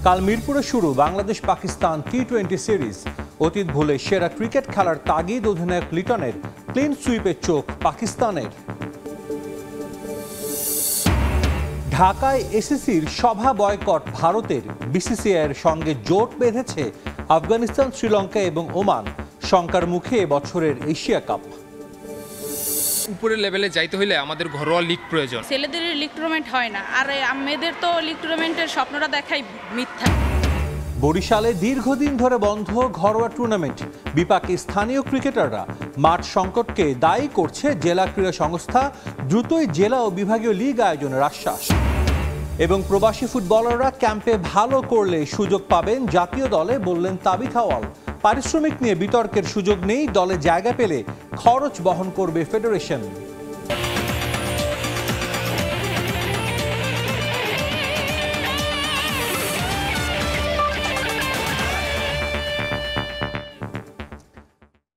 কাল মিরপুরে শুরু বাংলাদেশ পাকিস্তান টি-20 সিরিজ। অতীত ভুলে সেরা ক্রিকেট খেলার তাগিদ অধিনায়ক লিটনের, ক্লিন সুইপের চোখ পাকিস্তানের। ঢাকায় এসিসির সভা বয়কট ভারতের, বিসিসিআইয়ের সঙ্গে জোট বেঁধেছে আফগানিস্তান, শ্রীলঙ্কা এবং ওমান। শঙ্কার মুখে বছরের এশিয়া কাপ। উপরের লেভেলে যাইতে হলে আমাদের ঘরোয়া লিগ প্রয়োজন। ছেলেদের লিগ টুর্নামেন্ট হয় না, আর মেয়েদের তো লিগ টুর্নামেন্টের স্বপ্নটা দেখাই মিথ্যা। বরিশালে দীর্ঘদিন ধরে বন্ধ ঘরোয়া টুর্নামেন্ট। বিপাকে স্থানীয় ক্রিকেটাররা। মাঠ সংকটকে দায়ী করছে জেলা ক্রীড়া সংস্থা। দ্রুতই জেলা ও বিভাগীয় লিগ আয়োজনের আশ্বাস। এবং প্রবাসী ফুটবলাররা ক্যাম্পে ভালো করলে সুযোগ পাবেন জাতীয় দলে, বললেন তাবিথ আওয়াল। পারিশ্রমিক নিয়ে বিতর্কের সুযোগ নেই, দলে জায়গা পেলে খরচ বহন করবে ফেডারেশন।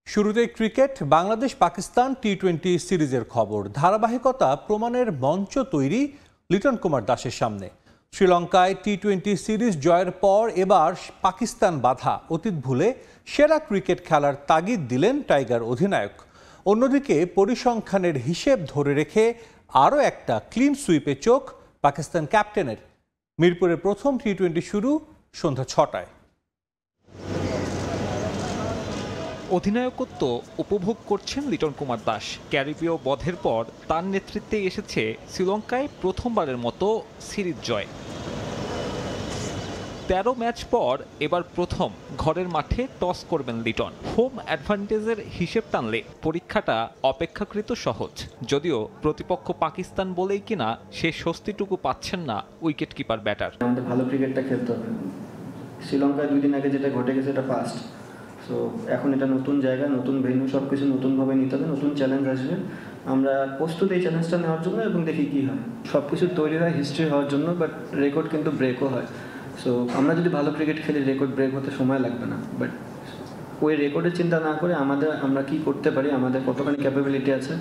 শুরুতে ক্রিকেট। বাংলাদেশ পাকিস্তান টি-20 সিরিজের খবর। ধারাবাহিকতা প্রমাণের মঞ্চ তৈরি লিটন কুমার দাসের সামনে। শ্রীলঙ্কায় টি-20 সিরিজ জয়ের পর এবার পাকিস্তান বাধা। অতীত ভুলে সেরা ক্রিকেট খেলার তাগিদ দিলেন টাইগার অধিনায়ক। অন্যদিকে পরিসংখ্যানের হিসেব ধরে রেখে আরও একটা ক্লিন সুইপে চোখ পাকিস্তান ক্যাপ্টেনের। মিরপুরের প্রথম টি-20 শুরু সন্ধ্যা 6টায়। অধিনায়কত্ব উপভোগ করছেন লিটন কুমার দাস। ক্যারিবীয় বধের পর তার নেতৃত্বে এসেছে শ্রীলঙ্কায় প্রথমবারের মতো সিরিজ জয়। 13 ম্যাচ পর এবার প্রথম ঘরের মাঠে টস করবেন লিটন। হোম অ্যাডভান্টেজের হিসেব টানলে পরীক্ষাটা অপেক্ষাকৃত সহজ, যদিও প্রতিপক্ষ পাকিস্তান বলেই কিনা সে স্বস্তিটুকু পাচ্ছেন না উইকেট কিপার ব্যাটার। আমাদের ভালো ক্রিকেটটা খেলতে হবে। শ্রীলঙ্কায় 2 দিন আগে যেটা ঘটে গেছে এটা ফার্স্ট। সো এখন এটা নতুন জায়গা, নতুন ভেন্যু, সব কিছু নতুনভাবে নিতে হবে, নতুন চ্যালেঞ্জ আসবে। আমরা প্রস্তুত এই চ্যালেঞ্জটা নেওয়ার জন্য, এবং দেখি কী হয়। সব কিছু তৈরি হয় হিস্ট্রি হওয়ার জন্য, বাট রেকর্ড কিন্তু ব্রেকও হয়। সো আমরা যদি ভালো ক্রিকেট খেলি, রেকর্ড ব্রেক হতে সময় লাগবে না। বাট ওই রেকর্ডের চিন্তা না করে আমরা কি করতে পারি, আমাদের কতখানি ক্যাপাবিলিটি আছে,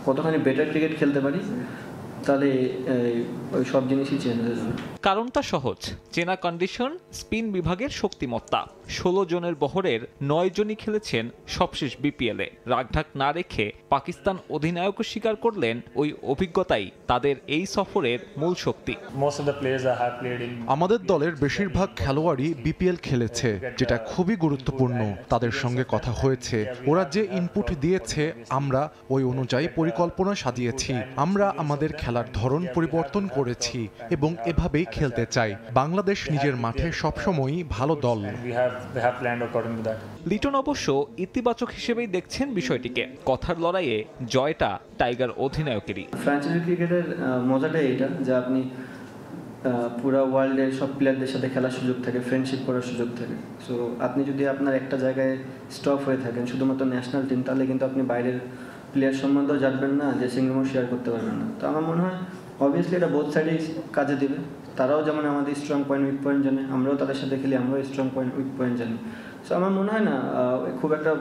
কতখানি বেটার ক্রিকেট খেলতে পারি, তাহলে ওই সব জিনিসই চেঞ্জ হয়ে যাবে। কারণটা সহজ, চেনা কন্ডিশন, স্পিন বিভাগের শক্তিমত্তা। 16 জনের বহরের 9 জনই খেলেছেন সবশেষ বিপিএলে। রাগঢাক না রেখে পাকিস্তান অধিনায়কও স্বীকার করলেন ওই অভিজ্ঞতাই তাদের এই সফরের মূল শক্তি। আমাদের দলের বেশিরভাগ খেলোয়াড়ই বিপিএল খেলেছে, যেটা খুবই গুরুত্বপূর্ণ। তাদের সঙ্গে কথা হয়েছে, ওরা যে ইনপুট দিয়েছে আমরা ওই অনুযায়ী পরিকল্পনা সাজিয়েছি। আমরা আমাদের খেলার ধরন পরিবর্তন করেছি এবং এভাবেই খেলতে চাই। বাংলাদেশ নিজের মাঠে সবসময়ই ভালো দল। লিটন অবশ্য ইতিবাচক হিসেবেই দেখছেন বিষয়টিকে। কথার লড়াইয়ে জয়টা টাইগার অধিনায়কেরই। ফ্র্যাঞ্চাইজি ক্রিকেটের মজাটাই এটা যে আপনি পুরো ওয়ার্ল্ডের সব প্লেয়ারদের সাথে খেলার সুযোগ থাকে, ফ্রেন্ডশিপ করার সুযোগ থাকে। সো আপনি যদি আপনার একটা জায়গায় স্টপ হয়ে থাকেন শুধুমাত্র ন্যাশনাল টিম, তাহলে কিন্তু আপনি বাইরের প্লেয়ার সম্বন্ধেও জানবেন না, যে সিঙ্গমও শেয়ার করতে পারবেন না। তো আমার মনে হয় অবভিয়াসলি এটা বোথ সাইডেই কাজে দেবে। তারাও যেমন আমাদের স্ট্রং পয়েন্ট, উইক পয়েন্ট জানে, আমরাও তাদের সাথে খেলি, আমরাও স্ট্রং পয়েন্ট, উইক পয়েন্ট জানি। সো আমার মনে হয় না খুব একটা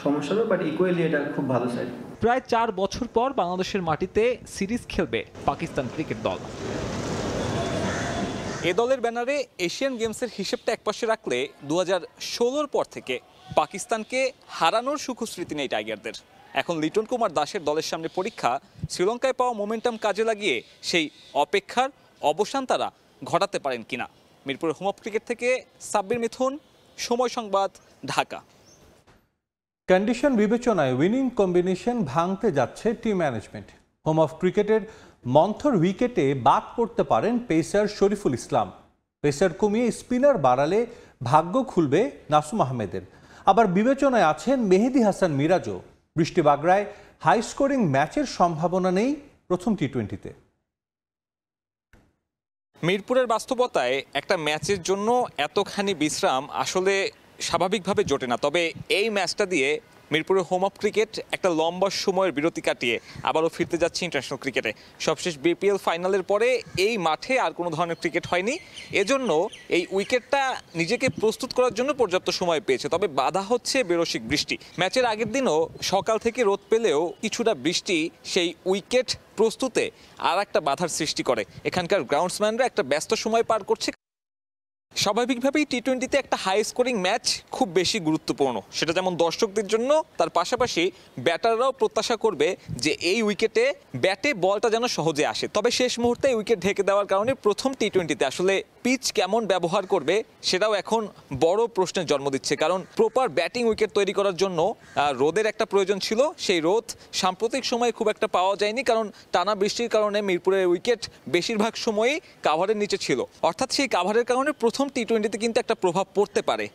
সমস্যা হবে, বাট ইকুয়ালি এটা খুব ভালো সাইড। প্রায় 4 বছর পর বাংলাদেশের মাটিতে সিরিজ খেলবে পাকিস্তান ক্রিকেট দল। এ দলের ব্যানারে এশিয়ান গেমসের হিসেবটা একপাশে রাখলে 2016 পর থেকে পাকিস্তানকে হারানোর সুখস্মৃতি নেই টাইগারদের। এখন লিটন কুমার দাসের দলের সামনে পরীক্ষা, শ্রীলঙ্কায় পাওয়া মোমেন্টাম কাজে লাগিয়ে সেই অপেক্ষার অবসান তারা ঘটাতে পারেন কিনা। মিরপুরের হোম অফ ক্রিকেট থেকে সাব্বির মিথুন, সময় সংবাদ, ঢাকা। কন্ডিশন বিবেচনায় উইনিং কম্বিনেশন ভাঙতে যাচ্ছে টিম ম্যানেজমেন্ট। হোম অফ ক্রিকেটের মন্থর উইকেটে বাদ পড়তে পারেন পেসার শরীফুল ইসলাম। পেসার কমিয়ে স্পিনার বাড়ালে ভাগ্য খুলবে নাসুম আহমেদের। আবার বিবেচনায় আছেন মেহেদী হাসান মিরাজও। বৃষ্টি বাগড়ায় হাই স্কোরিং ম্যাচের সম্ভাবনা নেই প্রথম টি-20তে। মিরপুরের বাস্তবতায় একটা ম্যাচের জন্য এতখানি বিশ্রাম আসলে স্বাভাবিকভাবে জোটে না। তবে এই ম্যাচটা দিয়ে মিরপুরের হোম অফ ক্রিকেট একটা লম্বা সময়ের বিরতি কাটিয়ে আবারও ফিরতে যাচ্ছে ইন্টারন্যাশনাল ক্রিকেটে। সবশেষ বিপিএল ফাইনালের পরে এই মাঠে আর কোনো ধরনের ক্রিকেট হয়নি, এজন্য এই উইকেটটা নিজেকে প্রস্তুত করার জন্য পর্যাপ্ত সময় পেয়েছে। তবে বাধা হচ্ছে বেরসিক বৃষ্টি। ম্যাচের আগের দিনও সকাল থেকে রোদ পেলেও কিছুটা বৃষ্টি সেই উইকেট প্রস্তুতে আর একটা বাধার সৃষ্টি করে। এখানকার গ্রাউন্ডসম্যানরা একটা ব্যস্ত সময় পার করছে। স্বাভাবিকভাবেই টি-20তে একটা হাই স্কোরিং ম্যাচ খুব বেশি গুরুত্বপূর্ণ, সেটা যেমন দর্শকদের জন্য, তার পাশাপাশি ব্যাটাররাও প্রত্যাশা করবে যে এই উইকেটে ব্যাটে বলটা যেন সহজে আসে। তবে শেষ মুহূর্তে উইকেট ঢেকে দেওয়ার কারণে প্রথম টি-20তে আসলে পিচ কেমন ব্যবহার করবে সেটাও এখন বড় প্রশ্নের জন্ম দিচ্ছে, কারণ প্রপার ব্যাটিং উইকেট তৈরি করার জন্য রোদের একটা প্রয়োজন ছিল। সেই রোদ সাম্প্রতিক সময়ে খুব একটা পাওয়া যায়নি, কারণ টানা বৃষ্টির কারণে মিরপুরের উইকেট বেশিরভাগ সময়ই কাভারের নিচে ছিল। অর্থাৎ সেই কাভারের কারণে প্রথম টি-20তে কিন্তু একটা প্রভাব পড়তে পারে।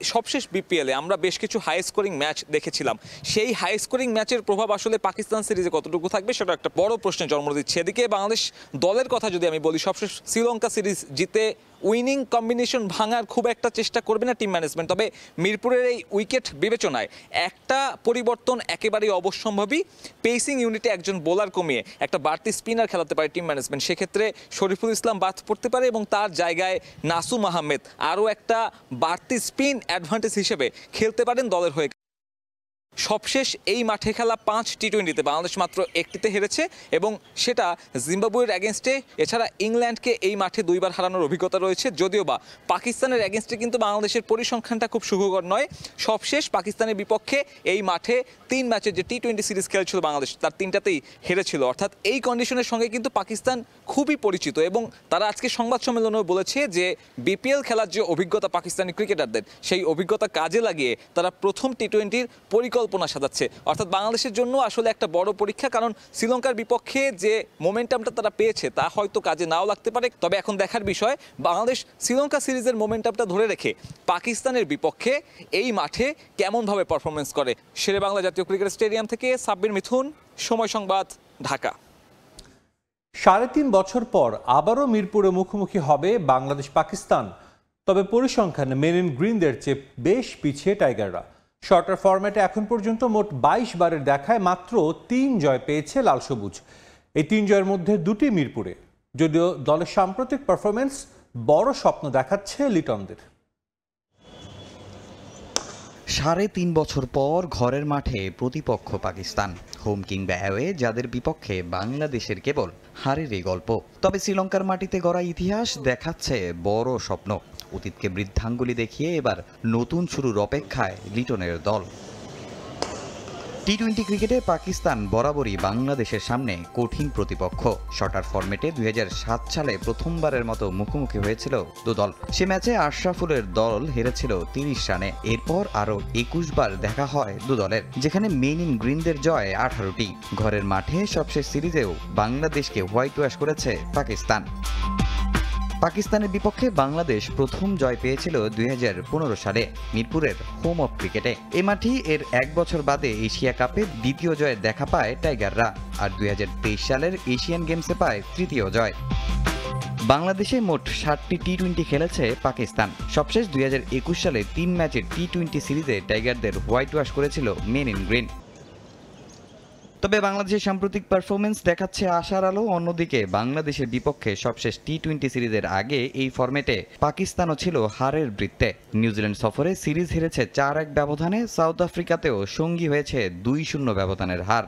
সবশেষ বিপিএলে আমরা বেশ কিছু হাই স্কোরিং ম্যাচ দেখেছিলাম, সেই হাই স্কোরিং ম্যাচের প্রভাব আসলে পাকিস্তান সিরিজে কতটুকু থাকবে সেটা একটা বড় প্রশ্নের জন্ম দিচ্ছে। এদিকে বাংলাদেশ দলের কথা যদি আমি বলি, সবশেষ শ্রীলঙ্কা সিরিজ জিতে উইনিং কম্বিনেশন ভাঙার খুব একটা চেষ্টা করবে না টিম ম্যানেজমেন্ট। তবে মিরপুরের এই উইকেট বিবেচনায় একটা পরিবর্তন একেবারেই অবশ্যম্ভাবী। পেসিং ইউনিটে একজন বোলার কমিয়ে একটা বাড়তি স্পিনার খেলাতে পারে টিম ম্যানেজমেন্ট। সেক্ষেত্রে শরীফুল ইসলাম বাদ পড়তে পারে এবং তার জায়গায় নাসুম আহমেদ আরও একটা বাড়তি স্পিন অ্যাডভান্টেজ হিসেবে খেলতে পারেন দলের হয়ে। সবশেষ এই মাঠে খেলা 5 টি-20তে বাংলাদেশ মাত্র একটিতে হেরেছে এবং সেটা জিম্বাবুয়ের অ্যাগেনস্টে। এছাড়া ইংল্যান্ডকে এই মাঠে 2 বার হারানোর অভিজ্ঞতা রয়েছে, যদিও বা পাকিস্তানের অ্যাগেনস্টে কিন্তু বাংলাদেশের পরিসংখ্যানটা খুব সুখকর নয়। সবশেষ পাকিস্তানের বিপক্ষে এই মাঠে 3 ম্যাচের যে টি-20 সিরিজ খেলেছিল বাংলাদেশ, তার 3টাতেই হেরেছিল। অর্থাৎ এই কন্ডিশনের সঙ্গে কিন্তু পাকিস্তান খুবই পরিচিত এবং তারা আজকে সংবাদ সম্মেলনেও বলেছে যে বিপিএল খেলার যে অভিজ্ঞতা পাকিস্তানি ক্রিকেটারদের, সেই অভিজ্ঞতা কাজে লাগিয়ে তারা প্রথম টি-20-র পরিকল্পনা সাজাচ্ছে। অর্থাৎ বাংলাদেশের জন্য আসলে একটা বড় পরীক্ষা, কারণ শ্রীলঙ্কার বিপক্ষে যে মোমেন্টামটা তারা পেয়েছে তা হয়তো কাজে নাও লাগতে পারে। তবে এখন দেখার বিষয় বাংলাদেশ শ্রীলঙ্কা সিরিজের মোমেন্টামটা ধরে রেখে পাকিস্তানের বিপক্ষে এই মাঠে কেমনভাবে পারফরমেন্স করে। শেরে বাংলা জাতীয় ক্রিকেট স্টেডিয়াম থেকে সাব্বির মিথুন, সময় সংবাদ, ঢাকা। 3.5 বছর পর আবারও মিরপুরে মুখোমুখি হবে বাংলাদেশ পাকিস্তান। তবে পরিসংখ্যান মেন ইন গ্রিনদের চেয়ে বেশ পিছিয়ে টাইগাররা। শর্টার ফরম্যাটে এখন পর্যন্ত মোট 22 বারের দেখায় মাত্র 3 জয় পেয়েছে লাল সবুজ। এই 3 জয়ের মধ্যে 2টি মিরপুরে। যদিও দলের সাম্প্রতিক পারফরমেন্স বড় স্বপ্ন দেখাচ্ছে লিটনদের। 3.5 বছর পর ঘরের মাঠে প্রতিপক্ষ পাকিস্তান, হোম কিংবা অ্যাওয়ে যাদের বিপক্ষে বাংলাদেশের কেবল হারেরই গল্প। তবে শ্রীলঙ্কার মাটিতে গড়া ইতিহাস দেখাচ্ছে বড় স্বপ্ন। অতীতকে বৃদ্ধাঙ্গুলি দেখিয়ে এবার নতুন শুরুর অপেক্ষায় লিটনের দল। টি-20 ক্রিকেটে পাকিস্তান বরাবরই বাংলাদেশের সামনে কঠিন প্রতিপক্ষ। শর্টার ফরম্যাটে 2007 সালে প্রথমবারের মতো মুখোমুখি হয়েছিল দুদল। সে ম্যাচে আশরাফুলের দল হেরেছিল 30 রানে। এরপর আরও 21 বার দেখা হয় দুদলের, যেখানে মেন ইন গ্রিনদের জয় 18টি। ঘরের মাঠে সবশেষ সিরিজেও বাংলাদেশকে হোয়াইট ওয়াশ করেছে পাকিস্তান। পাকিস্তানের বিপক্ষে বাংলাদেশ প্রথম জয় পেয়েছিল 2015 সালে মিরপুরের হোম অফ ক্রিকেটে। এই মাঠেই এর 1 বছর বাদে এশিয়া কাপে দ্বিতীয় জয়ের দেখা পায় টাইগাররা, আর 2023 সালের এশিয়ান গেমসে পায় তৃতীয় জয়। বাংলাদেশে মোট 7টি টি-20 খেলেছে পাকিস্তান। সবশেষ 2021 সালে 3 ম্যাচের টি-20 সিরিজে টাইগারদের হোয়াইট ওয়াশ করেছিল মেন ইন গ্রিন। তবে বাংলাদেশের সাম্প্রতিক পারফরমেন্স দেখাচ্ছে আশার আলো। অন্যদিকে বাংলাদেশের বিপক্ষে সবশেষ টি-20 সিরিজের আগে এই ফরম্যাটে পাকিস্তানও ছিল হারের বৃত্তে। নিউজিল্যান্ড সফরে সিরিজ হেরেছে 4-1 ব্যবধানে। সাউথ আফ্রিকাতেও সঙ্গী হয়েছে 2-0 ব্যবধানের হার।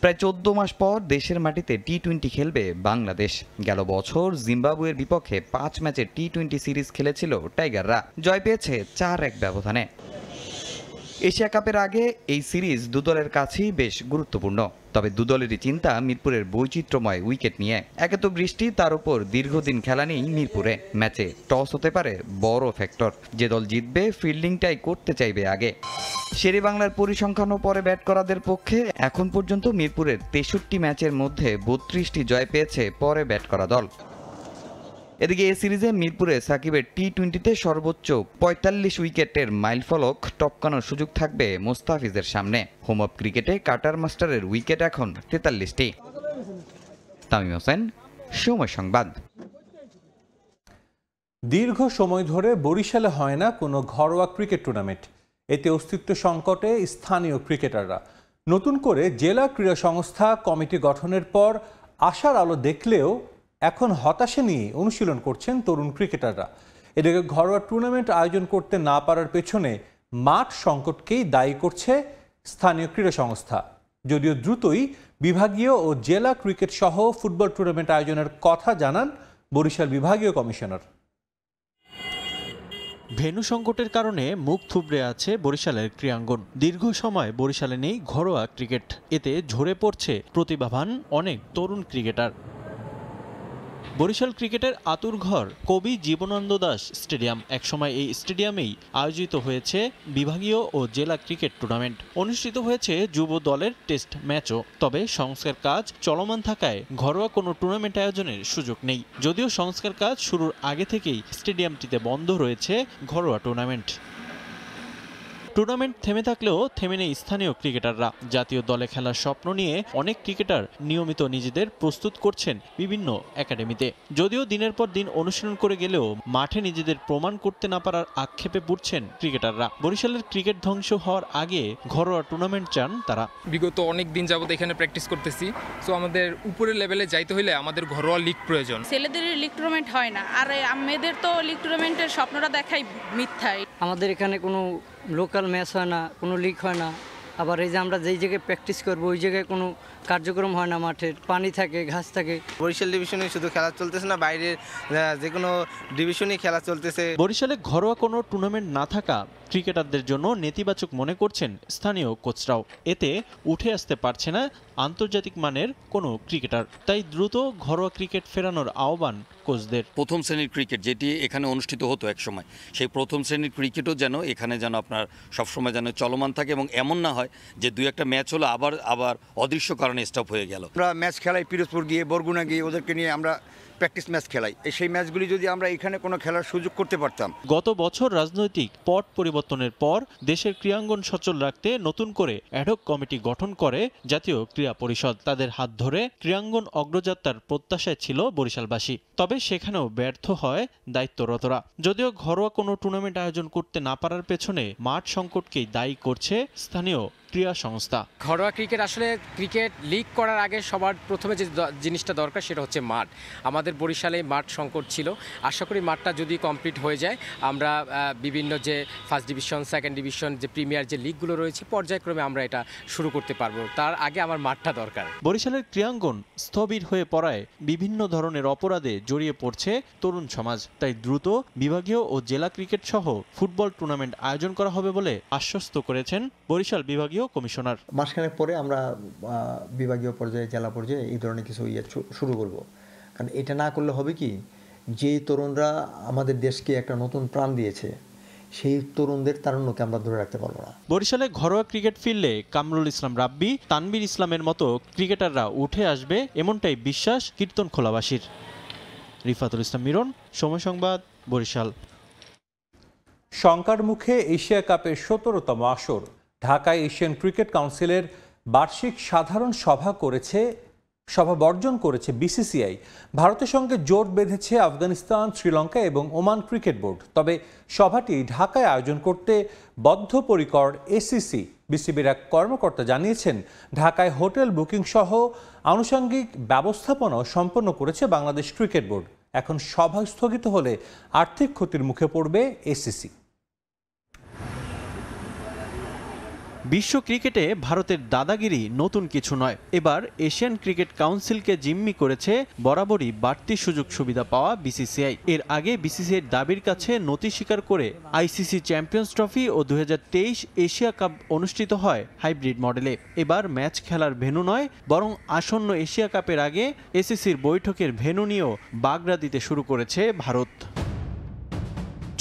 প্রায় 14 মাস পর দেশের মাটিতে টি-20 খেলবে বাংলাদেশ। গেল বছর জিম্বাবুয়ের বিপক্ষে 5 ম্যাচের টি-20 সিরিজ খেলেছিল টাইগাররা, জয় পেয়েছে 4-1 ব্যবধানে। এশিয়া কাপের আগে এই সিরিজ দুদলের কাছেই বেশ গুরুত্বপূর্ণ। তবে দুদলেরই চিন্তা মিরপুরের বৈচিত্র্যময় উইকেট নিয়ে। একে তো বৃষ্টি, তার উপর দীর্ঘদিন খেলা নেই মিরপুরে। ম্যাচে টস হতে পারে বড় ফ্যাক্টর। যে দল জিতবে ফিল্ডিংটাই করতে চাইবে আগে। শেরে বাংলার পরিসংখ্যানও পরে ব্যাট করাদের পক্ষে। এখন পর্যন্ত মিরপুরের 63 ম্যাচের মধ্যে 32টি জয় পেয়েছে পরে ব্যাট করা দল। এদিকে এই সিরিজে মিরপুরে সাকিবের টি-20তে সর্বোচ্চ 45 উইকেটের মাইলফলক টপকানোর সুযোগ থাকবে মোস্তাফিজের সামনে। হোম অফ ক্রিকেটে কাটার মাস্টারের উইকেট এখন 43টি। তামিম হোসেন, সময় সংবাদ। দীর্ঘ সময় ধরে বরিশালে হয় না কোনো ঘরোয়া ক্রিকেট টুর্নামেন্ট। এতে অস্তিত্ব সংকটে স্থানীয় ক্রিকেটাররা। নতুন করে জেলা ক্রীড়া সংস্থা কমিটি গঠনের পর আশার আলো দেখলেও এখন হতাশা নিয়ে অনুশীলন করছেন তরুণ ক্রিকেটাররা। এদিকে ঘরোয়া টুর্নামেন্ট আয়োজন করতে না পারার পেছনে মাঠ সংকটকেই দায়ী করছে স্থানীয় ক্রীড়া সংস্থা। যদিও দ্রুতই বিভাগীয় ও জেলা ক্রিকেট সহ ফুটবল টুর্নামেন্ট আয়োজনের কথা জানান বরিশাল বিভাগীয় কমিশনার। ভেন্যু সংকটের কারণে মুখ থুবড়ে আছে বরিশালের ক্রীড়াঙ্গন। দীর্ঘ সময় বরিশালে নেই ঘরোয়া ক্রিকেট। এতে ঝরে পড়ছে প্রতিভাবান অনেক তরুণ ক্রিকেটার। বরিশাল ক্রিকেটের আতুরঘর কবি জীবনানন্দ দাস স্টেডিয়াম। একসময় এই স্টেডিয়ামেই আয়োজিত হয়েছে বিভাগীয় ও জেলা ক্রিকেট টুর্নামেন্ট। অনুষ্ঠিত হয়েছে যুব দলের টেস্ট ম্যাচও। তবে সংস্কার কাজ চলমান থাকায় ঘরোয়া কোনো টুর্নামেন্ট আয়োজনের সুযোগ নেই। যদিও সংস্কার কাজ শুরুর আগে থেকেই স্টেডিয়ামটিতে বন্ধ রয়েছে ঘরোয়া টুর্নামেন্ট। টুর্নামেন্ট থেমে থাকলেও থেমে নেই স্থানীয় ক্রিকেটাররা। জাতীয় দলে খেলার স্বপ্ন নিয়ে অনেক ক্রিকেটার নিয়মিত নিজেদের প্রস্তুত করছেন বিভিন্ন একাডেমিতে। যদিও দিনের পর দিন অনুশীলন করে গেলেও মাঠে নিজেদের প্রমাণ করতে না পারার আক্ষেপে পড়ছেন ক্রিকেটাররা। বরিশালের ক্রিকেট ধ্বংস হওয়ার আগে ঘরোয়া টুর্নামেন্ট চান তারা। বিগত অনেক দিন যাবত এখানে প্র্যাকটিস করতেছি, সো আমাদের উপরের লেভেলে যাইতে হলে আমাদের ঘরোয়া লিগ প্রয়োজন। ছেলেদের লিগ টুর্নামেন্ট হয় না, আর মেয়েদের তো লিগ টুর্নামেন্টের স্বপ্নটা দেখাই মিথ্যাই। আমাদের এখানে কোনো লোকাল ম্যাচ হয় না, কোনো লিগ হয় না। আবার এই যে আমরা যেই জায়গায় প্র্যাকটিস করবো ওই জায়গায় কোনো কার্যক্রম হয় না। মাঠের পানি থাকে, ঘাস থাকে। বরিশাল ডিভিশনে শুধু খেলা চলতেছে না, বাইরের যে কোনো ডিভিশনই খেলা চলতেছে। বরিশালে ঘরোয়া কোনো টুর্নামেন্ট না থাকা ক্রিকেটারদের জন্য নেতিবাচক মনে করছেন স্থানীয় কোচরাও। এতে উঠে আসতে পারছে না আন্তর্জাতিক মানের কোনো ক্রিকেটার। তাই দ্রুত ঘরোয়া ক্রিকেট ফেরানোর আহ্বান কোচদের। প্রথম শ্রেণীর ক্রিকেট যেটি এখানে অনুষ্ঠিত হতো একসময়, সেই প্রথম শ্রেণীর ক্রিকেটও যেন এখানে যেন আপনার সবসময় যেন চলমান থাকে এবং এমন না হয় যে দুই একটা ম্যাচ হলো আবার অদৃশ্য কারণে স্টপ হয়ে গেল। আমরা ম্যাচ খেলাই পিরোজপুর গিয়ে, বরগুনা গিয়ে, ওদেরকে নিয়ে আমরা প্র্যাকটিস ম্যাচ খেলাই। সেই ম্যাচগুলি যদি আমরা এখানে কোনো খেলার সুযোগ করতে পারতাম। গত বছর রাজনৈতিক পট পরিবর্তনের পর দেশের ক্রীড়াঙ্গন সচল রাখতে নতুন করে অ্যাডহক কমিটি গঠন করে জাতীয় ক্রীড়া পরিষদ। তাদের হাত ধরে ক্রীড়াঙ্গন অগ্রযাত্রার প্রত্যাশায় ছিল বরিশালবাসী। তবে সেখানেও ব্যর্থ হয় দায়িত্বরতরা। যদিও ঘরোয়া কোনো টুর্নামেন্ট আয়োজন করতে না পারার পেছনে মাঠ সংকটকেই দায়ী করছে স্থানীয় ক্রীড়া সংস্থা। ঘরোয়া ক্রিকেট আসলে ক্রিকেট লিগ করার আগে সবার প্রথমে যে জিনিসটা দরকার সেটা হচ্ছে মাঠ। আমাদের বরিশালে মাঠ সংকট ছিল। আশা করি মাঠটা যদি কমপ্লিট হয়ে যায় আমরা বিভিন্ন যে ফার্স্ট ডিভিশন, সেকেন্ড ডিভিশন, যে প্রিমিয়ার যে লিগগুলো রয়েছে পর্যায়ক্রমে আমরা এটা শুরু করতে পারবো। তার আগে আমার মাঠটা দরকার। বরিশালের ক্রীড়াঙ্গন স্থবির হয়ে পড়ায় বিভিন্ন ধরনের অপরাধে জড়িয়ে পড়ছে তরুণ সমাজ। তাই দ্রুত বিভাগীয় ও জেলা ক্রিকেট সহ ফুটবল টুর্নামেন্ট আয়োজন করা হবে বলে আশ্বস্ত করেছেন বরিশাল বিভাগীয় কমিশনার। মাসখানেক পরে আমরা বিভাগীয় পর্যায়ে, জেলা পর্যায়ে এই ধরনের কিছু শুরু করব। কারণ এটা না করলে হবে কি, যে তরুণরা আমাদের দেশকে একটা নতুন প্রাণ দিয়েছে সেই তরুণদের তারুণ্যকে আমরা ধরে রাখতে পারবো না। বরিশালে ঘরোয়া ক্রিকেট ফিল্ডে কামরুল ইসলাম রাব্বি, তানভীর ইসলামের মতো ক্রিকেটাররা উঠে আসবে, এমনটাই বিশ্বাস কীর্তনখোলাবাসীর। রিফাতুল ইসলাম মিরন, সময় সংবাদ, বরিশাল। শঙ্কার মুখে এশিয়া কাপের 17তম আসর। ঢাকায় এশিয়ান ক্রিকেট কাউন্সিলের বার্ষিক সাধারণ সভা বর্জন করেছে বিসিসিআই। ভারতের সঙ্গে জোট বেঁধেছে আফগানিস্তান, শ্রীলঙ্কা এবং ওমান ক্রিকেট বোর্ড। তবে সভাটি ঢাকায় আয়োজন করতে বদ্ধপরিকর এসিসি। বিসিবির এক কর্মকর্তা জানিয়েছেন, ঢাকায় হোটেল বুকিং সহ আনুষঙ্গিক ব্যবস্থাপনাও সম্পন্ন করেছে বাংলাদেশ ক্রিকেট বোর্ড। এখন সভা স্থগিত হলে আর্থিক ক্ষতির মুখে পড়বে এসিসি। বিশ্ব ক্রিকেটে ভারতের দাদাগিরি নতুন কিছু নয়। এবার এশিয়ান ক্রিকেট কাউন্সিলকে জিম্মি করেছে বরাবরই বাড়তি সুযোগ সুবিধা পাওয়া বিসিসিআই। এর আগে বিসিসিআইর দাবির কাছে নতি স্বীকার করে আইসিসি চ্যাম্পিয়ন্স ট্রফি ও 2023 এশিয়া কাপ অনুষ্ঠিত হয় হাইব্রিড মডেলে। এবার ম্যাচ খেলার ভেন্যু নয়, বরং আসন্ন এশিয়া কাপের আগে এসিসির বৈঠকের ভেন্যু নিয়েও বাগড়া দিতে শুরু করেছে ভারত।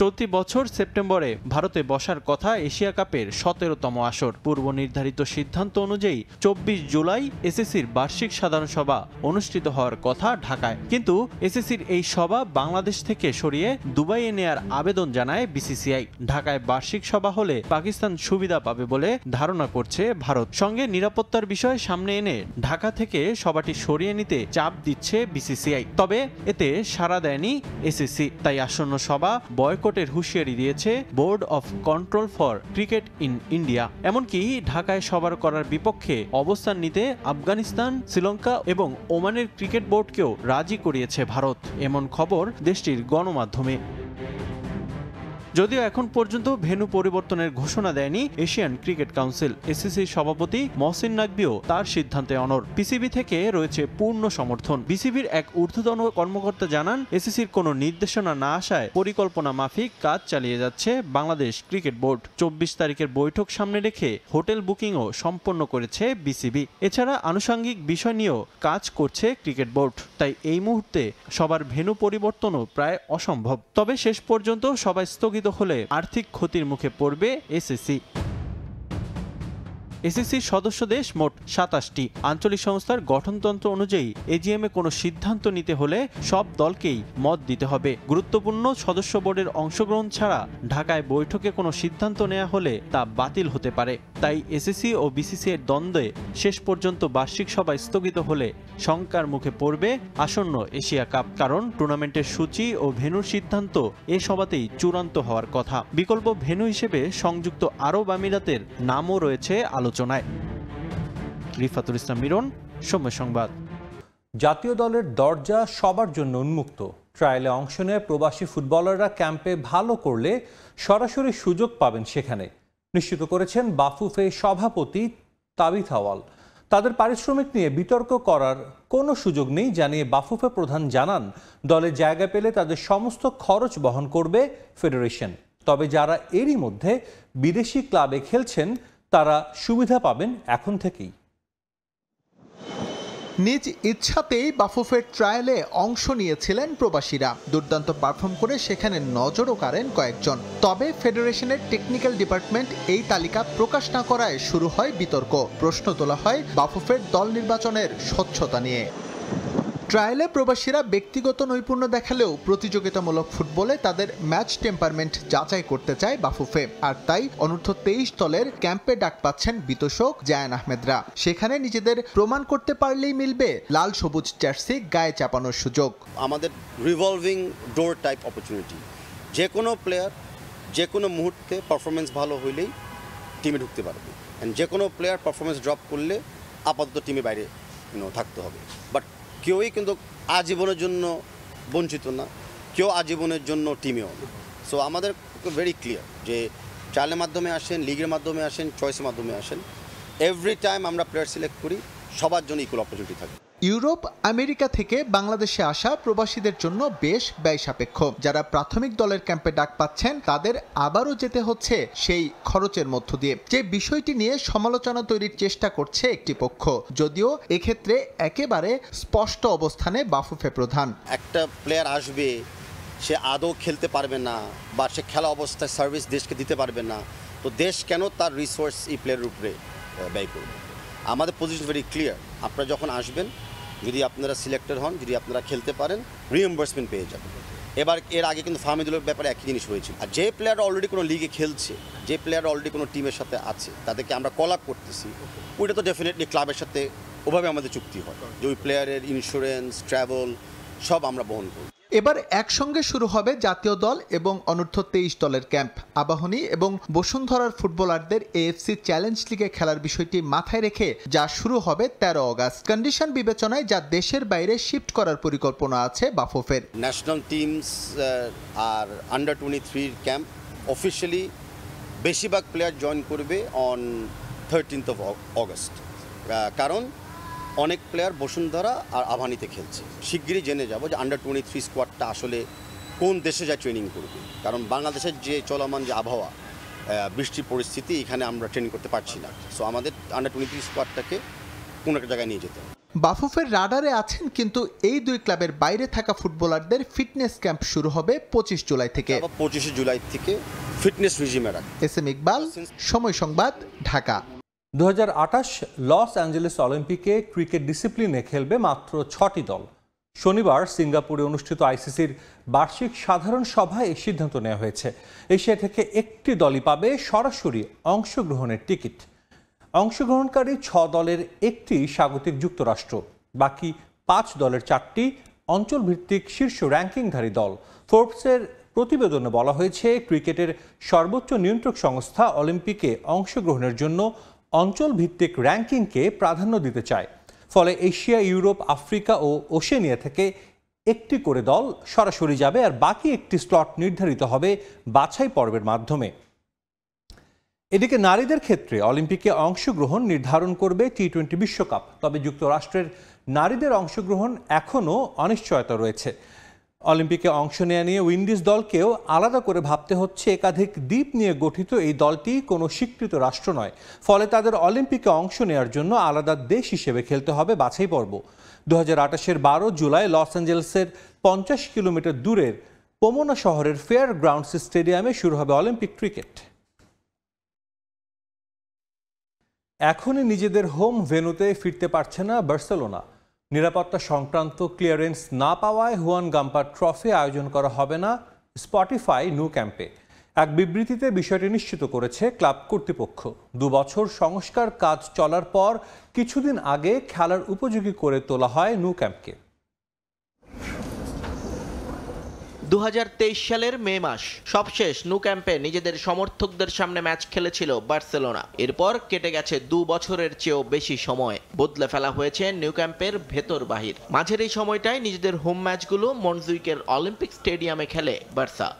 চলতি বছর সেপ্টেম্বরে ভারতে বসার কথা এশিয়া কাপের 17তম আসর। পূর্ব নির্ধারিত সিদ্ধান্ত অনুযায়ী 24 জুলাই এসিসির বার্ষিক সাধারণ সভা অনুষ্ঠিত হওয়ার কথা ঢাকায়। কিন্তু এসিসির এই সভা বাংলাদেশ থেকে সরিয়ে দুবাইয়ে নেয়ার আবেদন জানায় বিসিসিআই। ঢাকায় বার্ষিক সভা হলে পাকিস্তান সুবিধা পাবে বলে ধারণা করছে ভারত। সঙ্গে নিরাপত্তার বিষয় সামনে এনে ঢাকা থেকে সভাটি সরিয়ে নিতে চাপ দিচ্ছে বিসিসিআই। তবে এতে সাড়া দেয়নি এসিসি। তাই আসন্ন সভা বয়কটের হুঁশিয়ারি দিয়েছে board of control for cricket in India. এমনকি ঢাকায় সবার করার বিপক্ষে অবস্থান নিতে আফগানিস্তান, শ্রীলঙ্কা এবং ওমানের ক্রিকেট বোর্ডকেও রাজি করিয়েছে ভারত। এমন খবর দেশটির গণমাধ্যমে। যদিও এখন পর্যন্ত ভেন্যু পরিবর্তনের ঘোষণা দেয়নি এশিয়ান ক্রিকেট কাউন্সিল। এসিসির সভাপতি মহসিন নাকভিও তার সিদ্ধান্তে অনড়। পিসিবি থেকে রয়েছে পূর্ণ সমর্থন। বিসিবির এক ঊর্ধ্বতন কর্মকর্তা জানান, এসিসির কোনো নির্দেশনা না আসায় পরিকল্পনা মাফিক কাজ চালিয়ে যাচ্ছে বাংলাদেশ ক্রিকেট বোর্ড। 24 তারিখের বৈঠক সামনে রেখে হোটেল বুকিংও সম্পন্ন করেছে বিসিবি। এছাড়া আনুষঙ্গিক বিষয় নিয়েও কাজ করছে ক্রিকেট বোর্ড। তাই এই মুহূর্তে সবার ভেন্যু পরিবর্তনও প্রায় অসম্ভব। তবে শেষ পর্যন্ত সবাই স্থগিত হলে আর্থিক ক্ষতির মুখে পড়বে এসিসি। এসিসির সদস্য দেশ মোট 27টি। আঞ্চলিক সংস্থার গঠনতন্ত্র অনুযায়ী এজিএমে কোনো সিদ্ধান্ত নিতে হলে সব দলকেই মত দিতে হবে। গুরুত্বপূর্ণ সদস্য বোর্ডের অংশগ্রহণ ছাড়া ঢাকায় বৈঠকে কোনো সিদ্ধান্ত নেওয়া হলে তা বাতিল হতে পারে। তাই এসিসি ও বিসিসি এর দ্বন্দ্বে শেষ পর্যন্ত বার্ষিক সভা স্থগিত হলে শঙ্কার মুখে পড়বে আসন্ন এশিয়া কাপ। কারণ টুর্নামেন্টের সূচি ও ভেন্যুর সিদ্ধান্ত এ সভাতেই চূড়ান্ত হওয়ার কথা। বিকল্প ভেন্যু হিসেবে সংযুক্ত আরব আমিরাতের নামও রয়েছে আলোচনায়। রিফাতুল ইসলাম মিরন, সময় সংবাদ। জাতীয় দলের দরজা সবার জন্য উন্মুক্ত। ট্রায়ালে অংশ নিয়ে প্রবাসী ফুটবলাররা ক্যাম্পে ভালো করলে সরাসরি সুযোগ পাবেন সেখানে, নিশ্চিত করেছেন বাফুফে সভাপতি তাবিথ আওয়াল। তাদের পারিশ্রমিক নিয়ে বিতর্ক করার কোনো সুযোগ নেই জানিয়ে বাফুফে প্রধান জানান, দলে জায়গা পেলে তাদের সমস্ত খরচ বহন করবে ফেডারেশন। তবে যারা এরই মধ্যে বিদেশি ক্লাবে খেলছেন তারা সুবিধা পাবেন এখন থেকেই। নিজ ইচ্ছাতেই বাফুফের ট্রায়ালে অংশ নিয়েছিলেন প্রবাসীরা। দুর্দান্ত পারফর্ম করে সেখানে নজরও কাড়েন কয়েকজন। তবে ফেডারেশনের টেকনিক্যাল ডিপার্টমেন্ট এই তালিকা প্রকাশ না করায় শুরু হয় বিতর্ক। প্রশ্ন তোলা হয় বাফুফের দল নির্বাচনের স্বচ্ছতা নিয়ে। ট্রায়ালে প্রবাসীরা ব্যক্তিগত নৈপুণ্য দেখালেও প্রতিযোগিতামূলক ফুটবলে তাদের ম্যাচ টেম্পারমেন্ট যাচাই করতে চায় বাফুফে। আর তাই অনূর্ধ্ব 23 দলের ক্যাম্পে ডাক পাচ্ছেন বিতোষক জায়ান আহমেদরা। সেখানে নিজেদের প্রমাণ করতে পারলেই মিলবে লাল সবুজ জার্সি গায়ে চাপানোর সুযোগ। আমাদের রিভলভিং ডোর টাইপ অপরচুনিটি, যে কোনো প্লেয়ার যে কোনো মুহূর্তে পারফরমেন্স ভালো হইলেই টিমে ঢুকতে পারবে। অ্যান্ড যে কোনো প্লেয়ার পারফরমেন্স ড্রপ করলে আপাতত টিমে বাইরে থাকতে হবে। বাট কেউই কিন্তু আজীবনের জন্য বঞ্চিত না, কেউ আজীবনের জন্য টিমেও না। সো আমাদের ভেরি ক্লিয়ার যে ট্রায়ালের মাধ্যমে আসেন, লিগের মাধ্যমে আসেন, চয়েসের মাধ্যমে আসেন, এভরি টাইম আমরা প্লেয়ার সিলেক্ট করি, সবার জন্য ইকুয়াল অপরচুনিটি থাকে। ইউরোপ আমেরিকা থেকে বাংলাদেশে আসা প্রবাসীদের জন্য বেশ ব্যয় সাপেক্ষ। যারা প্রাথমিক দলের ক্যাম্পে ডাক পাচ্ছেন তাদের আবারও যেতে হচ্ছে সেই খরচের মধ্য দিয়ে। যে বিষয়টি নিয়ে সমালোচনা তৈরির চেষ্টা করছে একটি পক্ষ, যদিও এক্ষেত্রে একেবারে স্পষ্ট অবস্থানে বাফুফে প্রধান। একটা প্লেয়ার আসবে, সে আদৌ খেলতে পারবে না বা সে খেলা অবস্থায় সার্ভিস দেশকে দিতে পারবে না, তো দেশ কেন তার রিসোর্স এই প্লেয়ারের উপরে ব্যয় করবে? আমাদের পজিশন ভেরি ক্লিয়ার। আপনারা যখন আসবেন, যদি আপনারা সিলেক্টেড হন, যদি আপনারা খেলতে পারেন, রিএম্বার্সমেন্ট পেয়ে যাবেন। এর আগে কিন্তু ফাহমিদুলের ব্যাপারে একই জিনিস হয়েছিল। আর যে প্লেয়ার অলরেডি কোনো লিগে খেলছে, যে প্লেয়ার অলরেডি কোনো টিমের সাথে আছে, তাদেরকে আমরা কল আপ করতেছি, ওইটা তো ডেফিনেটলি ক্লাবের সাথে ওভাবে আমাদের চুক্তি হয় যে ওই প্লেয়ারের ইন্স্যুরেন্স, ট্রাভেল সব আমরা বহন করি। এবার একসঙ্গে শুরু হবে জাতীয় দল এবং অনূর্ধ্ব 23 দলের ক্যাম্প। আবাহনী এবং বসুন্ধরার ফুটবলারদের এএফসি চ্যালেঞ্জ লিগে খেলার বিষয়টি মাথায় রেখে যা শুরু হবে 13 আগস্ট। কন্ডিশন বিবেচনায় যা দেশের বাইরে শিফট করার পরিকল্পনা আছে বাফুফের। ন্যাশনাল টিমস আর আন্ডার 23 ক্যাম্প অফিসিয়ালি বেশিরভাগ প্লেয়ার জয়েন করবে অন 13th of August, কারণ অনেক প্লেয়ার বসুন্ধরা আর আবাহনীতে খেলছে। শিগগিরই জেনে যাব যে আন্ডার 23 স্কোয়াডটা আসলে কোন দেশে যা ট্রেনিং করবে, কারণ বাংলাদেশের যে চলমান যে আবহাওয়া, বৃষ্টির পরিস্থিতি, এখানে আমরা ট্রেনিং করতে পারছি না। সো আমাদের আন্ডার 23 স্কোয়াডটাকে কোনো একটা জায়গায় নিয়ে যেতে হবে। বাফুফের রাডারে আছেন, কিন্তু এই দুই ক্লাবের বাইরে থাকা ফুটবলারদের ফিটনেস ক্যাম্প শুরু হবে 25 জুলাই থেকে। 25 জুলাই থেকে ফিটনেস রিজিমে রাখবে। এসএম ইকবাল, সময় সংবাদ, ঢাকা। 2028 লস অ্যাঞ্জেলেস অলিম্পিকে ক্রিকেট ডিসিপ্লিনে খেলবে মাত্র 6টি দল। শনিবার সিঙ্গাপুরে অনুষ্ঠিত আইসিসির বার্ষিক সাধারণ সভায় এই সিদ্ধান্ত নেওয়া হয়েছে। এশিয়া থেকে একটি দলই পাবে সরাসরি অংশগ্রহণের টিকিট। অংশগ্রহণকারী 6 দলের একটি স্বাগতিক যুক্তরাষ্ট্র, বাকি 5 দলের 4টি অঞ্চলভিত্তিক শীর্ষ র্যাঙ্কিংধারী দল। ফোর্বসের প্রতিবেদনে বলা হয়েছে, ক্রিকেটের সর্বোচ্চ নিয়ন্ত্রক সংস্থা অলিম্পিকে অংশগ্রহণের জন্য অঞ্চল ভিত্তিক র্যাঙ্কিংকে প্রাধান্য দিতে চায়। ফলে এশিয়া, ইউরোপ, আফ্রিকা ও ওশেনিয়া থেকে একটি করে দল সরাসরি যাবে আর বাকি একটি স্লট নির্ধারিত হবে বাছাই পর্বের মাধ্যমে। এদিকে নারীদের ক্ষেত্রে অলিম্পিকে অংশগ্রহণ নির্ধারণ করবে টি-20 বিশ্বকাপ। তবে যুক্তরাষ্ট্রের নারীদের অংশগ্রহণ এখনও অনিশ্চয়তা রয়েছে। অলিম্পিকে অংশ নেওয়া নিয়ে উইন্ডিজ দলকেও আলাদা করে ভাবতে হচ্ছে। একাধিক দ্বীপ নিয়ে গঠিত এই দলটি কোনো স্বীকৃত রাষ্ট্র নয়, ফলে তাদের অলিম্পিকে অংশ নেওয়ার জন্য আলাদা দেশ হিসেবে খেলতে হবে বাছাই পর্ব। 2028-এর 12 জুলাই লস অ্যাঞ্জেলেসের 50 কিলোমিটার দূরের পোমোনা শহরের ফেয়ার গ্রাউন্ডস স্টেডিয়ামে শুরু হবে অলিম্পিক ক্রিকেট। এখনই নিজেদের হোম ভেন্যুতে ফিরতে পারছে না বার্সেলোনা। নিরাপত্তা সংক্রান্ত ক্লিয়ারেন্স না পাওয়ায় হুয়ান গাম্পার ট্রফি আয়োজন করা হবে না স্পটিফাই ন্যু ক্যাম্পে। এক বিবৃতিতে বিষয়টি নিশ্চিত করেছে ক্লাব কর্তৃপক্ষ। 2 বছর সংস্কার কাজ চলার পর কিছুদিন আগে খেলার উপযোগী করে তোলা হয় ন্যু ক্যাম্পকে। 2023 সালের মে মাস সবশেষ ন্যু ক্যাম্পে নিজেদের সমর্থকদের সামনে ম্যাচ খেলেছিল বার্সেলোনা। এরপর কেটে গেছে 2 বছরের চেয়েও বেশি সময়। বদলে ফেলা হয়েছে নিউ ক্যাম্পের ভেতর বাহির। মাঝের এই সময়টায় নিজেদের হোম ম্যাচগুলো মনজুইকের অলিম্পিক স্টেডিয়ামে খেলে বার্সা।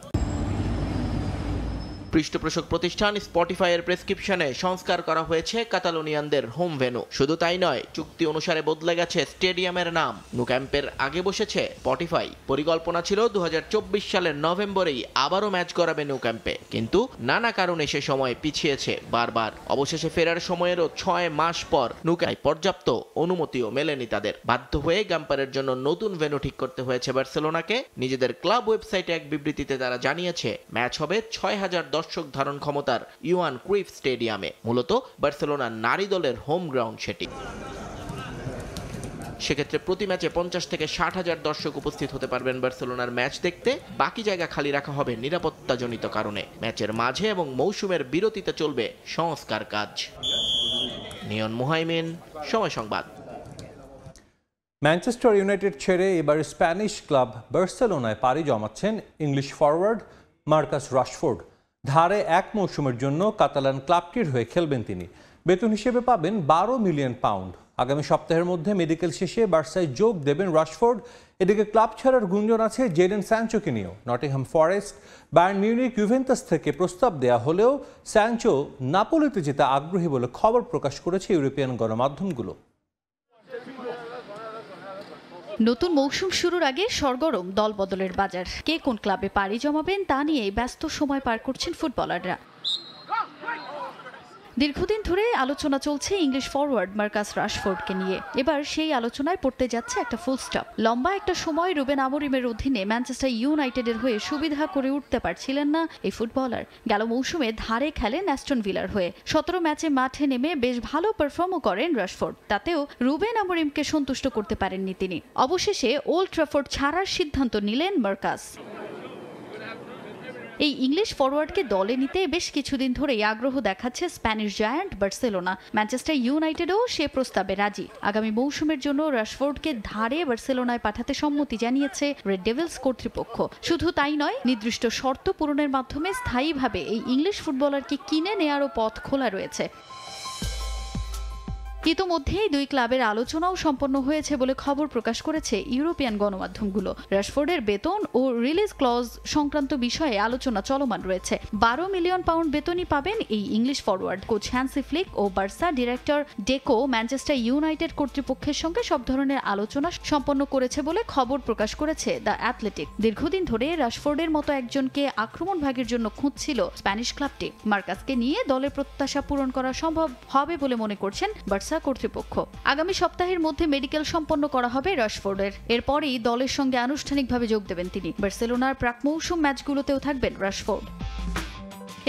পৃষ্ঠপোষক প্রতিষ্ঠান স্পটিফাইয়ের প্রেসক্রিপশনে সংস্কার করা হয়েছে কাতালোনিয়ানদের হোম ভেন্যু। শুধু তাই নয়, চুক্তি অনুসারে বদলে গেছে স্টেডিয়ামের নাম। ন্যু ক্যাম্পের আগে বসেছে স্পটিফাই। পরিকল্পনা ছিল 2024 সালের নভেম্বরেই আবারও ম্যাচ করাবে ন্যু ক্যাম্পে, কিন্তু নানা কারণে সে সময় পিছিয়েছে বারবার। অবশেষে ফেরার সময়েরও 6 মাস পর ন্যু ক্যাম্পে পর্যাপ্ত অনুমতিও মেলেনি তাদের। বাধ্য হয়ে গাম্পারের জন্য নতুন ভেন্যু ঠিক করতে হয়েছে বার্সেলোনাকে। নিজেদের ক্লাব ওয়েবসাইটে এক বিবৃতিতে তারা জানিয়েছে ম্যাচ হবে 6000 দর্শক ধারণ ক্ষমতার ইউয়ান ক্রুইফ স্টেডিয়ামে। মূলত বার্সেলোনার নারী দলের হোম গ্রাউন্ড সেটি। সেক্ষেত্রে প্রতি ম্যাচে 50 থেকে 60,000 দর্শক উপস্থিত হতে পারবেন বার্সেলোনার ম্যাচ দেখতে। বাকি জায়গা খালি রাখা হবে নিরাপত্তাজনিত কারণে। ম্যাচের মাঝে এবং মৌসুমের বিরতিতে চলবে সংস্কার কাজ। নিয়ন মুহাইমিন, সময় সংবাদ। ম্যানচেস্টার ইউনাইটেড ছেড়ে এবার স্প্যানিশ ক্লাব বার্সেলোনায় পাড়ি জমাচ্ছেন ইংলিশ ফরওয়ার্ড মার্কাস রাশফোর্ড। ধারে 1 মৌসুমের জন্য কাতালান ক্লাবটির হয়ে খেলবেন তিনি। বেতন হিসেবে পাবেন 12 মিলিয়ন পাউন্ড। আগামী সপ্তাহের মধ্যে মেডিকেল শেষে বার্সায় যোগ দেবেন রাশফোর্ড। এদিকে ক্লাব ছাড়ার গুঞ্জন আছে জেডেন স্যানচোকে নিয়েও। Nottingham forest, Bayern Munich, Juventus থেকে প্রস্তাব দেয়া হলেও স্যানচো নাপোলিতে যেতে আগ্রহী বলে খবর প্রকাশ করেছে ইউরোপিয়ান গণমাধ্যমগুলো। নতুন মৌসুম শুরুর আগে সরগরম দলবদলের বাজার। কে কোন ক্লাবে পাড়ি জমাবেন তা নিয়ে ব্যস্ত সময় পার করছেন ফুটবলাররা। দীর্ঘদিন ধরে আলোচনা চলছে ইংলিশ ফরওয়ার্ড মার্কাস রাশফোর্ডকে নিয়ে। এবার সেই আলোচনায় পড়তে যাচ্ছে একটা ফুল স্টপ। লম্বা একটা সময় রুবেন আমোরিমের অধীনে ম্যানচেস্টার ইউনাইটেডের হয়ে সুবিধা করে উঠতে পারছিলেন না এই ফুটবলার। গেল মৌসুমে ধারে খেলেন অ্যাস্টন ভিলার হয়ে। 17 ম্যাচে মাঠে নেমে বেশ ভালো পারফর্মও করেন রাশফোর্ড। তাতেও রুবেন আমোরিমকে সন্তুষ্ট করতে পারেননি তিনি। অবশেষে ওল্ড ট্রাফোর্ড ছাড়ার সিদ্ধান্ত নিলেন মার্কাস। এই ইংলিশ ফরওয়ার্ডকে দলে নিতে বেশ কিছুদিন ধরেই আগ্রহ দেখাচ্ছে স্প্যানিশ জায়ান্ট বার্সেলোনা। ম্যানচেস্টার ইউনাইটেডও সে প্রস্তাবে রাজি। আগামী মৌসুমের জন্য রাশফোর্ডকে ধারে বার্সেলোনায় পাঠাতে সম্মতি জানিয়েছে রেড ডেভিলস কর্তৃপক্ষ। শুধু তাই নয়, নির্দিষ্ট শর্ত পূরণের মাধ্যমে স্থায়ীভাবে এই ইংলিশ ফুটবলারকে কিনে নেয়ারও পথ খোলা রয়েছে। ইতোমধ্যেই 2 ক্লাবের আলোচনাও সম্পন্ন হয়েছে বলে খবর প্রকাশ করেছে ইউরোপিয়ান গণমাধ্যমগুলো। রাশফোর্ডের বেতন ও রিলিজ ক্লজ সংক্রান্ত বিষয়ে আলোচনা চলমান রয়েছে। 12 মিলিয়ন পাউন্ড বেতনই পাবেন এই English forward. Coach Hansi Flick ও Barca director Deco Manchester United কর্তৃপক্ষের সঙ্গে সব ধরনের আলোচনা সম্পন্ন করেছে বলে খবর প্রকাশ করেছে দ্য অ্যাথলেটিক। দীর্ঘদিন ধরে রাশফোর্ডের মতো একজনকে আক্রমণভাগের জন্য খুঁজছিল স্প্যানিশ ক্লাবটি। মার্কাসকে নিয়ে দলের প্রত্যাশা পূরণ করা সম্ভব হবে বলে মনে করছেন বার্সা কর্তৃপক্ষ। আগামী সপ্তাহের মধ্যে মেডিকেল সম্পন্ন করা হবে রাশফোর্ডের। এরপরই দলের সঙ্গে আনুষ্ঠানিকভাবে যোগ দেবেন তিনি। বার্সেলোনার প্রাক মৌসুম ম্যাচগুলোতেও থাকবেন রাশফোর্ড।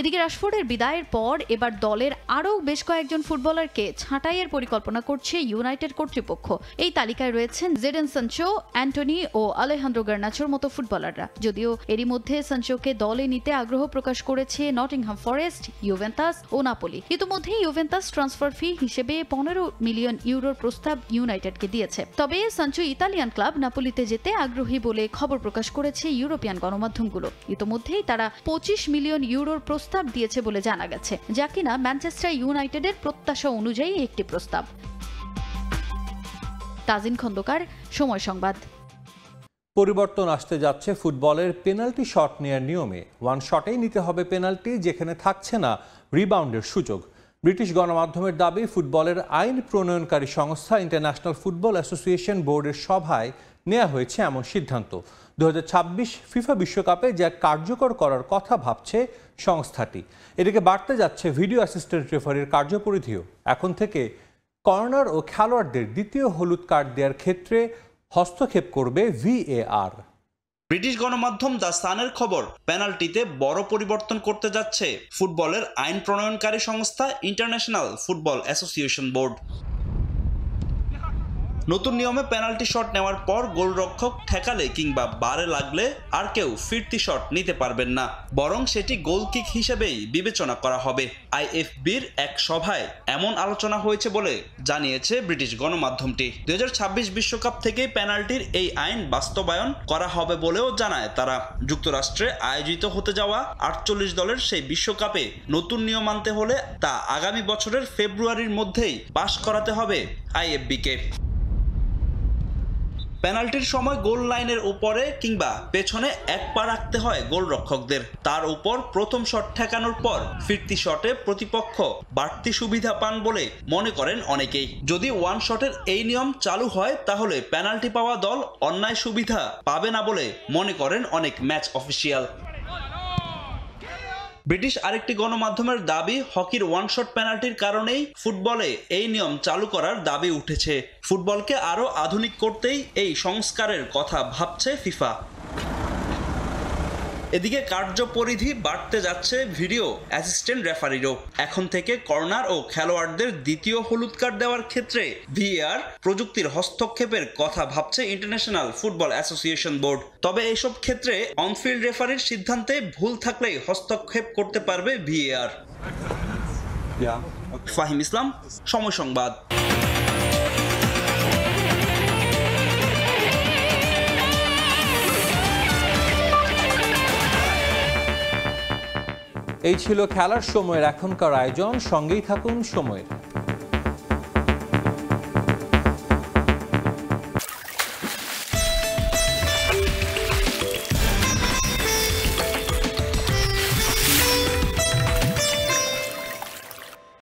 এদিকে রাশফোর্ডের বিদায়ের পর এবার দলের আরও বেশ কয়েকজন ফুটবলারকে ছাঁটাইয়ের পরিকল্পনা করছে ইউনাইটেড কর্তৃপক্ষ। এই তালিকায় রয়েছেন জেডেন সানচো, অ্যান্টনি ও আলেহান্দ্রো গার্নাচোর মতো ফুটবলাররা। যদিও এরই মধ্যে সানচোকে দলে নিতে আগ্রহ প্রকাশ করেছে নটিংহাম ফরেস্ট, ইউভেন্টাস ও নাপোলি। ইতিমধ্যে ইউভেন্টাস ট্রান্সফার ফি হিসেবে 15 মিলিয়ন ইউরোর প্রস্তাব ইউনাইটেডকে দিয়েছে। তবে সানচো ইতালিয়ান ক্লাব নাপোলিতে যেতে আগ্রহী বলে খবর প্রকাশ করেছে ইউরোপিয়ান গণমাধ্যমগুলো। ইতিমধ্যেই তারা 25 মিলিয়ন ইউরোর প্রস্তাব দিয়েছে বলে জানা গেছে, যা কিনা ম্যানচেস্টার ইউনাইটেডের প্রত্যাশা অনুযায়ী একটি প্রস্তাব। তাজিন খন্দকার, সময় সংবাদ। পরিবর্তন আসতে যাচ্ছে ফুটবলের পেনাল্টি শট নেওয়ার নিয়মে। ওয়ান শটেই নিতে হবে পেনাল্টি, যেখানে থাকছে না রিবাউন্ডের সুযোগ। ব্রিটিশ গণমাধ্যমের দাবি, ফুটবলের আইন প্রণয়নকারী সংস্থা ইন্টারন্যাশনাল ফুটবল অ্যাসোসিয়েশন বোর্ডের সভায় নেওয়া হয়েছে এমন সিদ্ধান্ত। 2026 ফিফা বিশ্বকাপে যা কার্যকর করার কথা ভাবছে সংস্থাটি। এদিকে বাড়তে যাচ্ছে ভিডিও অ্যাসিস্ট্যান্ট রেফারির কার্যপরিধিও। এখন থেকে কর্নার ও খেলোয়াড়দের দ্বিতীয় হলুদ কার্ড দেওয়ার ক্ষেত্রে হস্তক্ষেপ করবে VAR। ব্রিটিশ গণমাধ্যম দ্য সানের খবর, পেনাল্টিতে বড় পরিবর্তন করতে যাচ্ছে ফুটবলের আইন প্রণয়নকারী সংস্থা ইন্টারন্যাশনাল ফুটবল অ্যাসোসিয়েশন বোর্ড। নতুন নিয়মে পেনাল্টি শট নেওয়ার পর গোলরক্ষক ঠেকালে কিংবা বারে লাগলে আর কেউ ফিরতি শট নিতে পারবেন না, বরং সেটি গোল কিক হিসেবেই বিবেচনা করা হবে। IFBর এক সভায় এমন আলোচনা হয়েছে বলে জানিয়েছে ব্রিটিশ গণমাধ্যমটি। 2026 বিশ্বকাপ থেকে পেনাল্টির এই আইন বাস্তবায়ন করা হবে বলেও জানায় তারা। যুক্তরাষ্ট্রে আয়োজিত হতে যাওয়া 48 দলের সেই বিশ্বকাপে নতুন নিয়ম আনতে হলে তা আগামী বছরের ফেব্রুয়ারির মধ্যেই পাশ করাতে হবে IFBকে। পেনাল্টির সময় গোল লাইনের উপরে কিংবা পেছনে এক পা রাখতে হয় গোলরক্ষকদের। তার উপর প্রথম শট ঠেকানোর পর ফিরতি শটে প্রতিপক্ষ বাড়তি সুবিধা পান বলে মনে করেন অনেকেই। যদি ওয়ান শটের এই নিয়ম চালু হয় তাহলে পেনাল্টি পাওয়া দল অন্যায় সুবিধা পাবে না বলে মনে করেন অনেক ম্যাচ অফিসিয়াল। ব্রিটিশ আরেকটি গণমাধ্যমের দাবি, হকির ওয়ান শট পেনাল্টির কারণেই ফুটবলে এই নিয়ম চালু করার দাবি উঠেছে। ফুটবলকে আরও আধুনিক করতেই এই সংস্কারের কথা ভাবছে ফিফা। এদিকে কার্যপরিধি বাড়তে যাচ্ছে ভিডিও অ্যাসিস্ট্যান্ট রেফারিরও। এখন থেকে কর্নার ও খেলোয়াড়দের দ্বিতীয় হলুদ কার্ড দেওয়ার ক্ষেত্রে VAR প্রযুক্তির হস্তক্ষেপের কথা ভাবছে ইন্টারন্যাশনাল ফুটবল অ্যাসোসিয়েশন বোর্ড। তবে এইসব ক্ষেত্রে অনফিল্ড রেফারির সিদ্ধান্তে ভুল থাকলেই হস্তক্ষেপ করতে পারবে VAR। ফাহিম ইসলাম, সময় সংবাদ। এই ছিল খেলার সময়ের এখনকার আয়োজন। সঙ্গেই থাকুন সময়ের।